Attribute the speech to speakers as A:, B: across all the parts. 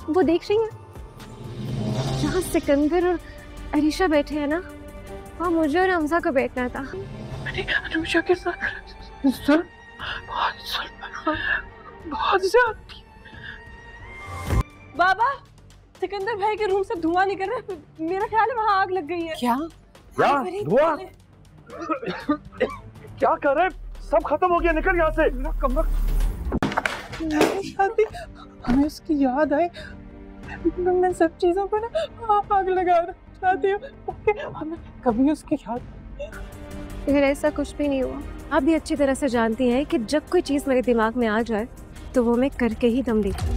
A: वो देख रही है जहाँ सिकंदर और अरीशा बैठे हैं ना, वहाँ मुझे और हमजा को बैठना था।
B: अनुषा के साथ सर बहुत ज्यादा।
C: बाबा, सिकंदर भाई के रूम से धुआं निकल रहा है, मेरा ख्याल है वहाँ आग लग गई है।
B: क्या धुआं? क्या कर रहे? सब खत्म हो गया, निकल यहाँ से। हमें उसकी याद आई, मैं सब चीजों को ना आग लगा चाहती हूँ, हमें कभी उसकी याद।
A: फिर ऐसा कुछ भी नहीं हुआ। आप भी अच्छी तरह से जानती हैं कि जब कोई चीज़ मेरे दिमाग में आ जाए तो वो मैं करके ही दम देती हूँ।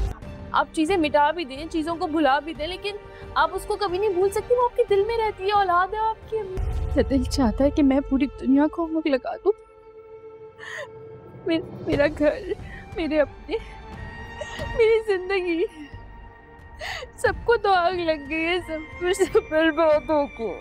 C: आप चीजें मिटा भी दें, चीजों को भुला भी दें, लेकिन आप उसको कभी नहीं भूल सकती। वो आपके दिल में रहती है, औलाद है आपकी। मेरा दिल चाहता है कि मैं पूरी दुनिया को आग लगा दूं। मेरा घर, मेरे अपने, मेरी जिंदगी, सबको तो आग लग गई है, सब कुछ बर्बादों को।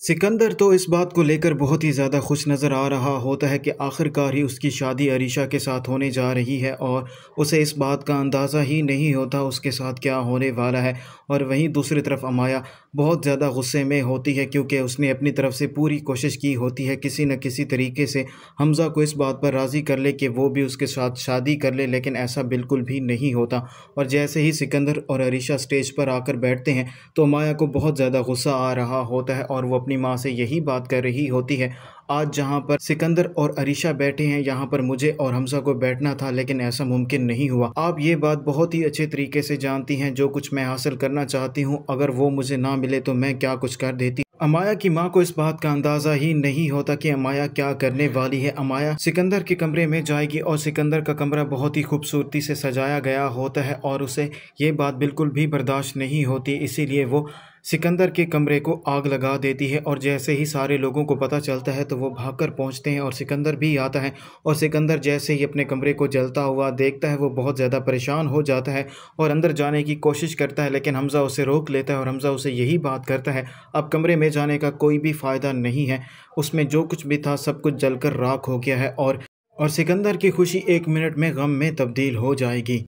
D: सिकंदर तो इस बात को लेकर बहुत ही ज़्यादा खुश नज़र आ रहा होता है कि आखिरकार ही उसकी शादी अरीशा के साथ होने जा रही है और उसे इस बात का अंदाज़ा ही नहीं होता उसके साथ क्या होने वाला है। और वहीं दूसरी तरफ अमाया बहुत ज़्यादा गुस्से में होती है क्योंकि उसने अपनी तरफ से पूरी कोशिश की होती है किसी न किसी तरीके से हमज़ा को इस बात पर राज़ी कर ले कि वो भी उसके साथ शादी कर ले, लेकिन ऐसा बिल्कुल भी नहीं होता। और जैसे ही सिकंदर और अरीशा स्टेज पर आकर बैठते हैं तो अमाया को बहुत ज़्यादा गुस्सा आ रहा होता है और वो अपनी माँ से यही बात कर रही होती है, आज जहाँ पर सिकंदर और अरीशा बैठे हैं यहाँ पर मुझे और हमजा को बैठना था, लेकिन ऐसा मुमकिन नहीं हुआ। आप ये बात बहुत ही अच्छे तरीके से जानती हैं, जो कुछ मैं हासिल करना चाहती हूँ अगर वो मुझे ना मिले तो मैं क्या कुछ कर देती। अमाया की माँ को इस बात का अंदाज़ा ही नहीं होता कि अमाया क्या करने वाली है। अमाया सिकंदर के कमरे में जाएगी और सिकंदर का कमरा बहुत ही खूबसूरती से सजाया गया होता है और उसे ये बात बिल्कुल भी बर्दाश्त नहीं होती, इसीलिए वो सिकंदर के कमरे को आग लगा देती है। और जैसे ही सारे लोगों को पता चलता है तो वो भागकर पहुंचते हैं और सिकंदर भी आता है। और सिकंदर जैसे ही अपने कमरे को जलता हुआ देखता है वो बहुत ज़्यादा परेशान हो जाता है और अंदर जाने की कोशिश करता है, लेकिन हमज़ा उसे रोक लेता है और हमज़ा उसे यही बात करता है, अब कमरे में जाने का कोई भी फ़ायदा नहीं है, उसमें जो कुछ भी था सब कुछ जलकर राख हो गया है और सिकंदर की खुशी 1 मिनट में गम में तब्दील हो जाएगी।